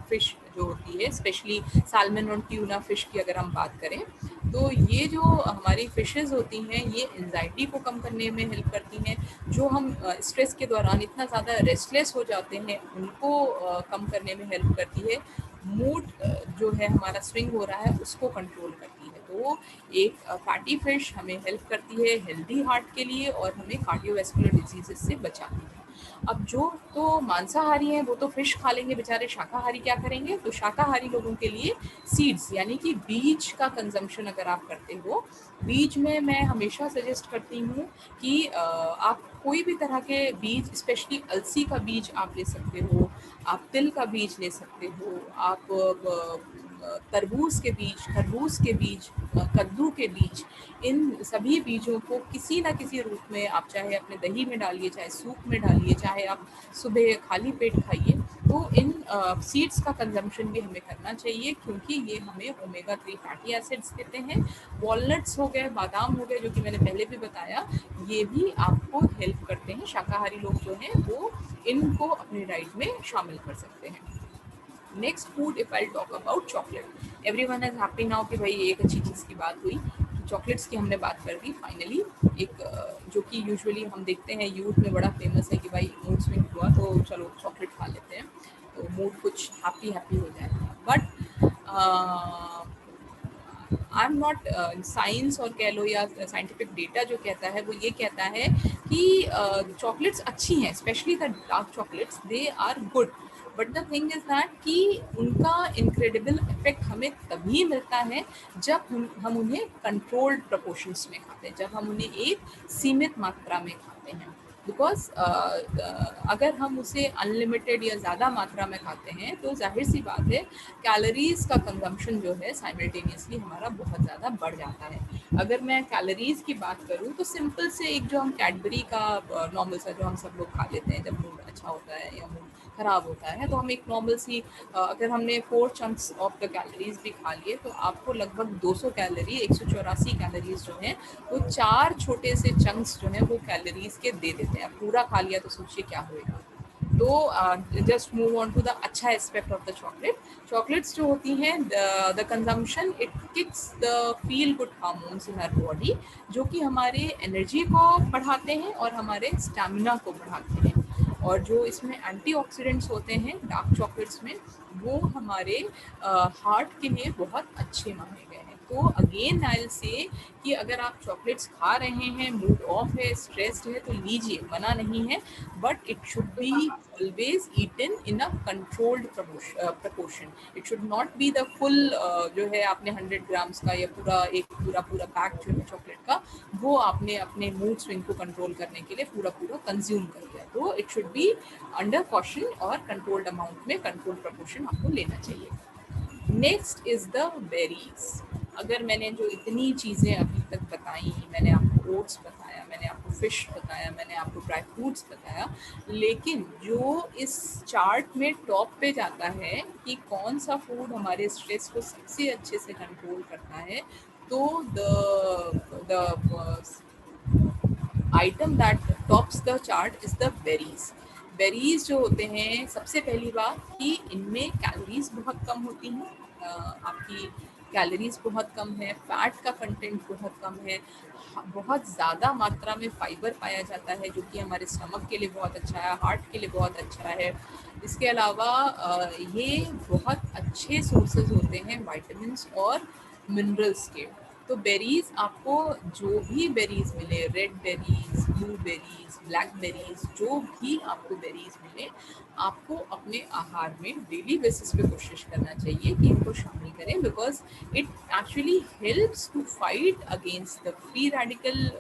फिश जो होती है, स्पेशली साल्मन और ट्यूना फिश की अगर हम बात करें, तो ये जो हमारी फिशेस होती हैं ये एंजाइटी को कम करने में हेल्प करती हैं। जो हम स्ट्रेस के दौरान इतना ज़्यादा रेस्टलेस हो जाते हैं, उनको कम करने में हेल्प करती है। मूड जो है हमारा स्विंग हो रहा है उसको कंट्रोल करती है। तो एक फैटी फिश हमें हेल्प करती है हेल्दी हार्ट के लिए और हमें कार्डियोवैस्कुलर डिजीजेस से बचाती है। अब जो तो मांसाहारी हैं वो तो फिश खा लेंगे बेचारे, शाकाहारी क्या करेंगे? तो शाकाहारी लोगों के लिए सीड्स यानी कि बीज का कंजम्पशन अगर आप करते हो, बीज में मैं हमेशा सजेस्ट करती हूँ कि आप कोई भी तरह के बीज, स्पेशली अलसी का बीज आप ले सकते हो, आप तिल का बीज ले सकते हो, आप तरबूज के बीज, खरबूज के बीज, कद्दू के बीज, इन सभी बीजों को किसी ना किसी रूप में आप चाहे अपने दही में डालिए, चाहे सूप में डालिए, चाहे आप सुबह खाली पेट खाइए। तो इन सीड्स का कंजम्पशन भी हमें करना चाहिए, क्योंकि ये हमें ओमेगा 3 फैटी एसिड्स देते हैं। वॉलनट्स हो गए, बादाम हो गए, जो कि मैंने पहले भी बताया, ये भी आपको हेल्प करते हैं। शाकाहारी लोग जो हैं वो इनको अपनी डाइट में शामिल कर सकते हैं। Next food if I talk about chocolate, everyone is happy now कि भाई एक अच्छी चीज़ की बात हुई। चॉकलेट्स की हमने बात कर दी फाइनली। एक जो कि यूजुअली हम देखते हैं यूथ में बड़ा फेमस है कि भाई मूड स्विंग हुआ तो चलो चॉकलेट खा लेते हैं, तो मूड कुछ हैप्पी हैप्पी हो जाए। But I am not science, और कह लो या साइंटिफिक डेटा जो कहता है वो ये कहता है कि चॉकलेट्स अच्छी हैं, specially the dark chocolates, they are good. But the thing is that कि उनका इनक्रेडिबल इफेक्ट हमें तभी मिलता है जब हम उन्हें कंट्रोल्ड प्रपोर्शंस में खाते हैं, जब हम उन्हें एक सीमित मात्रा में खाते हैं। बिकॉज अगर हम उसे अनलिमिटेड या ज़्यादा मात्रा में खाते हैं तो जाहिर सी बात है कैलोरीज का कंजम्पशन जो है साइमल्टेनियसली हमारा बहुत ज़्यादा बढ़ जाता है। अगर मैं कैलोरीज की बात करूँ तो सिंपल से एक जो हम कैडबरी का नॉर्मल सा जो हम सब लोग खा लेते हैं जब मूड अच्छा होता है या मूड ख़राब होता है, तो हम एक नॉर्मल सी अगर हमने 4 चंक्स ऑफ द कैलोरीज भी खा लिए तो आपको लगभग 200 कैलोरी, 184 कैलोरीज जो है वो 4 छोटे से चंक्स जो है वो कैलोरीज के दे देते हैं। पूरा खा लिया तो सोचिए क्या होएगा। तो just move on to the अच्छा aspect of the chocolate. Chocolates जो होती हैं, the consumption it kicks the feel good hormones in our body, जो कि हमारे एनर्जी को बढ़ाते हैं और हमारे स्टैमिना को बढ़ाते हैं। और जो इसमें एंटीऑक्सीडेंट्स होते हैं डार्क चॉकलेट्स में, वो हमारे हार्ट के लिए बहुत अच्छे माने गए हैं। तो अगेन आई विल से कि अगर आप चॉकलेट्स खा रहे हैं, मूड ऑफ है, स्ट्रेस्ड है, तो लीजिए, मना नहीं है, but it should be always eaten in a controlled proportion. It should not be the full जो है आपने 100 ग्राम्स का या पूरा पैक जो है चॉकलेट का, वो आपने अपने मूड स्विंग को कंट्रोल करने के लिए पूरा कंज्यूम कर लिया। तो it should be under caution और कंट्रोल्ड अमाउंट में, कंट्रोल प्रपोर्शन आपको लेना चाहिए। Next is the berries. अगर मैंने जो इतनी चीज़ें अभी तक बताई, मैंने आपको ओट्स बताया, मैंने आपको फिश बताया, मैंने आपको ड्राई फ्रूट्स बताया, लेकिन जो इस चार्ट में टॉप पे जाता है कि कौन सा फूड हमारे स्ट्रेस को सबसे अच्छे से कंट्रोल करता है, तो the item that tops the chart is the berries. Berries जो होते हैं, सबसे पहली बात कि इनमें कैलोरीज बहुत कम होती हैं, आपकी कैलोरीज बहुत कम है, फैट का कंटेंट बहुत कम है, बहुत ज़्यादा मात्रा में फाइबर पाया जाता है जो कि हमारे स्टमक के लिए बहुत अच्छा है, हार्ट के लिए बहुत अच्छा है। इसके अलावा ये बहुत अच्छे सोर्सेज होते हैं विटामिन्स और मिनरल्स के। तो बेरीज आपको जो भी बेरीज मिले, red berries, blue berries, black berries, जो भी आपको बेरीज मिले, आपको अपने आहार में डेली बेसिस पे कोशिश करना चाहिए कि इनको शामिल करें, because it actually helps to fight against the free radical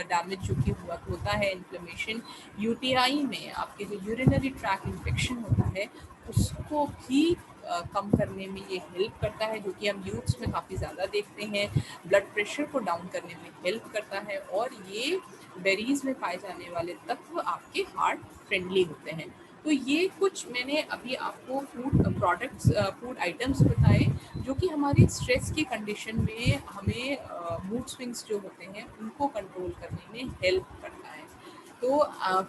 damage जो कि होता है, इन्फ्लेमेशन, यूटीआई में आपके जो यूरिनरी ट्रैक इन्फेक्शन होता है उसको भी कम करने में ये हेल्प करता है, जो कि हम यूथ्स में काफ़ी ज़्यादा देखते हैं। ब्लड प्रेशर को डाउन करने में हेल्प करता है, और ये बेरीज में पाए जाने वाले तत्व आपके हार्ट फ्रेंडली होते हैं। तो ये कुछ मैंने अभी आपको फूड प्रोडक्ट्स, फूड आइटम्स बताए जो कि हमारी स्ट्रेस की कंडीशन में हमें मूड स्विंग्स जो होते हैं उनको कंट्रोल करने में हेल्प करता है। तो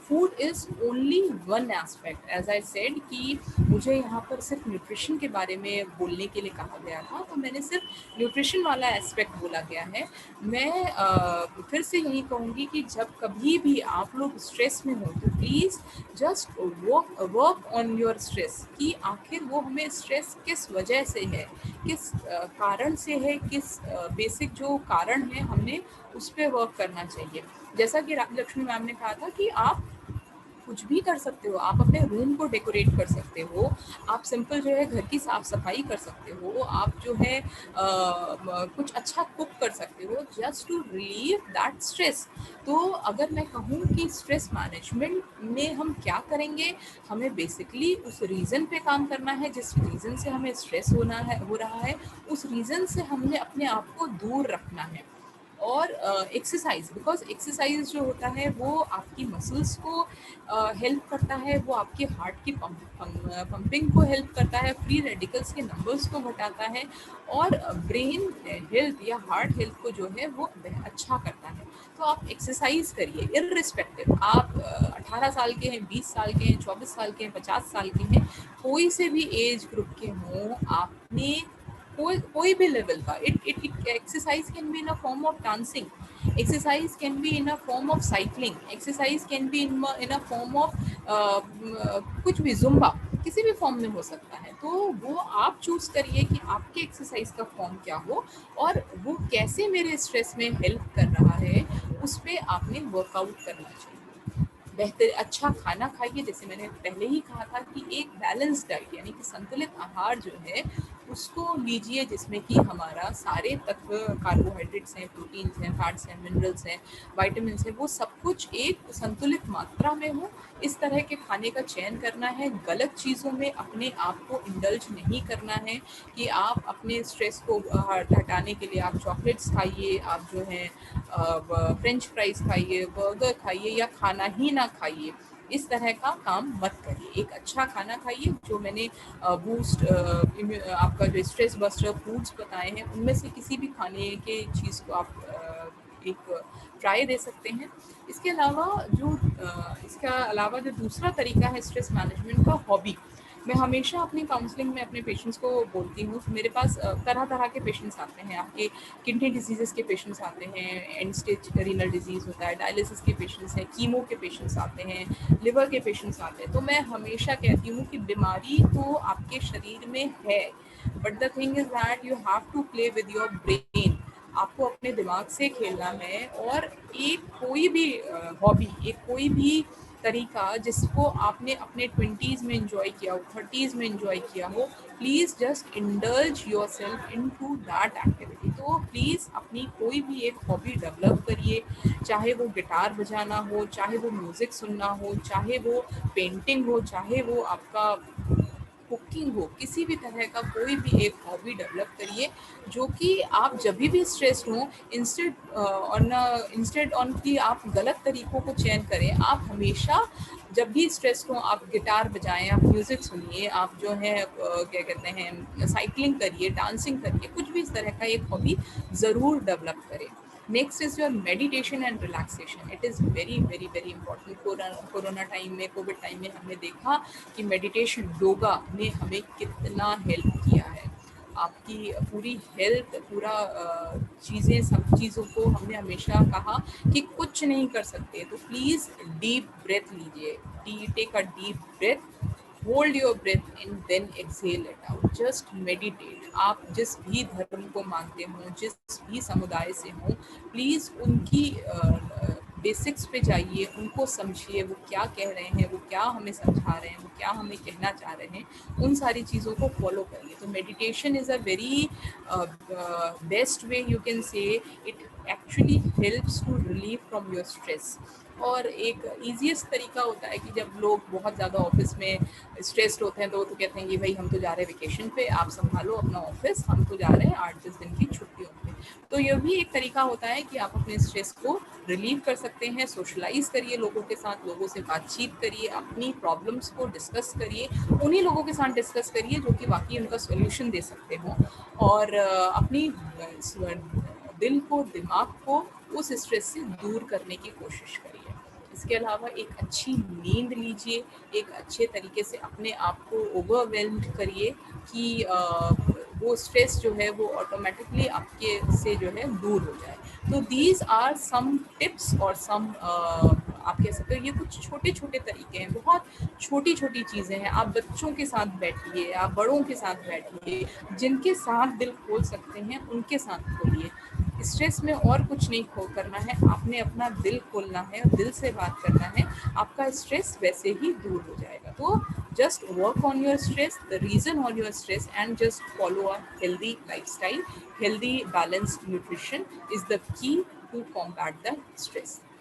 food is only one aspect, as I said कि मुझे यहाँ पर सिर्फ न्यूट्रिशन के बारे में बोलने के लिए कहा गया था, तो मैंने सिर्फ न्यूट्रिशन वाला एस्पेक्ट बोला गया है। मैं फिर से यही कहूँगी कि जब कभी भी आप लोग स्ट्रेस में हो तो please just work on your stress, कि आखिर वो हमें स्ट्रेस किस वजह से है, किस कारण से है, किस बेसिक जो कारण है हमने उस पर वर्क करना चाहिए। जैसा कि लक्ष्मी मैम ने कहा था कि आप कुछ भी कर सकते हो, आप अपने रूम को डेकोरेट कर सकते हो, आप सिंपल जो है घर की साफ सफाई कर सकते हो, आप जो है कुछ अच्छा कुक कर सकते हो, just to relieve that stress. तो अगर मैं कहूँ कि स्ट्रेस मैनेजमेंट में हम क्या करेंगे, हमें बेसिकली उस रीज़न पे काम करना है जिस रीज़न से हमें स्ट्रेस हो रहा है, उस रीज़न से हमने अपने आप को दूर रखना है। और एक्सरसाइज, बिकॉज एक्सरसाइज जो होता है वो आपकी मसल्स को हेल्प करता है, वो आपके हार्ट की पंपिंग को हेल्प करता है, फ्री रेडिकल्स के नंबर्स को घटाता है, और ब्रेन हेल्थ या हार्ट हेल्थ को जो है वो अच्छा करता है। तो आप एक्सरसाइज करिए, इररिस्पेक्टिव आप 18 साल के हैं, 20 साल के हैं, 24 साल के हैं, 50 साल के हैं, कोई से भी एज ग्रुप के हों, आपने कोई भी लेवल का, it exercise can be in a form of dancing, exercise can be in a form of cycling, exercise can be in a form of कुछ भी जुम्बा, किसी भी फॉर्म में हो सकता है। तो वो आप चूज करिए कि आपके एक्सरसाइज का फॉर्म क्या हो और वो कैसे मेरे स्ट्रेस में हेल्प कर रहा है, उस पर आपने वर्कआउट करना चाहिए। बेहतर अच्छा खाना खाइए, जैसे मैंने पहले ही कहा था कि एक बैलेंस डाइट यानी कि संतुलित आहार जो है उसको लीजिए, जिसमें कि हमारा सारे तत्व, कार्बोहाइड्रेट्स हैं, प्रोटीन्स हैं, फैट्स हैं, मिनरल्स हैं, वाइटामिन हैं, वो सब कुछ एक संतुलित मात्रा में हो। इस तरह के खाने का चयन करना है, गलत चीज़ों में अपने आप को इंडल्ज नहीं करना है कि आप अपने स्ट्रेस को हटाने के लिए आप चॉकलेट्स खाइए, आप जो है फ्रेंच फ्राइज खाइए, बर्गर खाइए, या खाना ही ना खाइए। इस तरह का काम मत करिए। एक अच्छा खाना खाइए, जो मैंने बूस्ट आपका जो स्ट्रेस बस्टर फूड्स बताए हैं उनमें से किसी भी खाने के चीज़ को आप एक ट्राई दे सकते हैं। इसके अलावा इसका अलावा जो दूसरा तरीका है स्ट्रेस मैनेजमेंट का, हॉबी। मैं हमेशा अपनी काउंसलिंग में अपने पेशेंट्स को बोलती हूँ, मेरे पास तरह तरह के पेशेंट्स आते हैं। आपके किडनी डिजीज़ के पेशेंट्स आते हैं, एंड स्टेज रीनल डिजीज़ होता है, डायलिसिस के पेशेंट्स हैं, कीमो के पेशेंट्स आते हैं, लिवर के पेशेंट्स आते हैं। तो मैं हमेशा कहती हूँ कि बीमारी तो आपके शरीर में है, but the thing is that you have to play with your brain. आपको अपने दिमाग से खेलना है, और एक कोई भी हॉबी, एक कोई भी तरीका जिसको आपने अपने 20s में इंजॉय किया हो, 30s में इंजॉय किया हो, please just indulge yourself into that activity. तो प्लीज़ अपनी कोई भी एक हॉबी डेवलप करिए, चाहे वो गिटार बजाना हो, चाहे वो म्यूज़िक सुनना हो, चाहे वो पेंटिंग हो, चाहे वो आपका कुकिंग हो, किसी भी तरह का कोई भी एक हॉबी डेवलप करिए, जो कि आप जब भी स्ट्रेस्ड हो, इंस्टेड ऑन कि आप गलत तरीकों को चयन करें, आप हमेशा जब भी स्ट्रेस्ड हो आप गिटार बजाएं, आप म्यूज़िक सुनिए, आप जो है क्या कहते हैं साइकिलिंग करिए, डांसिंग करिए, कुछ भी इस तरह का एक हॉबी ज़रूर डेवलप करें। Next is your meditation and relaxation. It is very very very important. Corona time में, कोविड टाइम में हमने देखा कि मेडिटेशन, योगा ने हमें कितना हेल्प किया है। आपकी पूरी हेल्थ, पूरा चीज़ें, सब चीज़ों को हमने हमेशा कहा कि कुछ नहीं कर सकते, तो प्लीज़ डीप ब्रेथ लीजिए, take a deep breath, hold your breath in, then exhale it out, just meditate. आप जिस भी धर्म को मानते हो, जिस भी समुदाय से हो, प्लीज़ उनकी बेसिक्स पे जाइए, उनको समझिए, वो क्या कह रहे हैं, वो क्या हमें समझा रहे हैं, वो क्या हमें कहना चाह रहे हैं, उन सारी चीज़ों को फॉलो करिए। तो meditation is a very best way, you can say it actually helps to relieve from your stress. और एक ईजीएस्ट तरीका होता है कि जब लोग बहुत ज़्यादा ऑफिस में स्ट्रेस्ड होते हैं तो वो तो कहते हैं कि भाई हम तो जा रहे हैं वेकेशन पे, आप संभालो अपना ऑफिस, हम तो जा रहे हैं 8-10 दिन की छुट्टियों पे। तो ये भी एक तरीका होता है कि आप अपने स्ट्रेस को रिलीव कर सकते हैं। सोशलाइज करिए लोगों के साथ, लोगों से बातचीत करिए, अपनी प्रॉब्लम्स को डिस्कस करिए, उन्हीं लोगों के साथ डिस्कस करिए जो कि वाकई उनका सोल्यूशन दे सकते हों, और अपनी दिल को, दिमाग को उस स्ट्रेस से दूर करने की कोशिश करिए। इसके अलावा एक अच्छी नींद लीजिए, एक अच्छे तरीके से अपने आप को ओवरवेल्म्ड करिए कि वो स्ट्रेस जो है वो ऑटोमेटिकली आपके से जो है दूर हो जाए। तो दीज आर सम टिप्स और सम आप कह सकते हो ये कुछ छोटे छोटे तरीके हैं, बहुत छोटी छोटी चीज़ें हैं। आप बच्चों के साथ बैठिए, आप बड़ों के साथ बैठिए, जिनके साथ दिल खोल सकते हैं उनके साथ खोलिए। स्ट्रेस में और कुछ नहीं करना है, आपने अपना दिल खोलना है और दिल से बात करना है, आपका स्ट्रेस वैसे ही दूर हो जाएगा। तो just work on your stress, the reason on your stress, and just follow a healthy lifestyle. Healthy balanced nutrition is the key to combat the stress.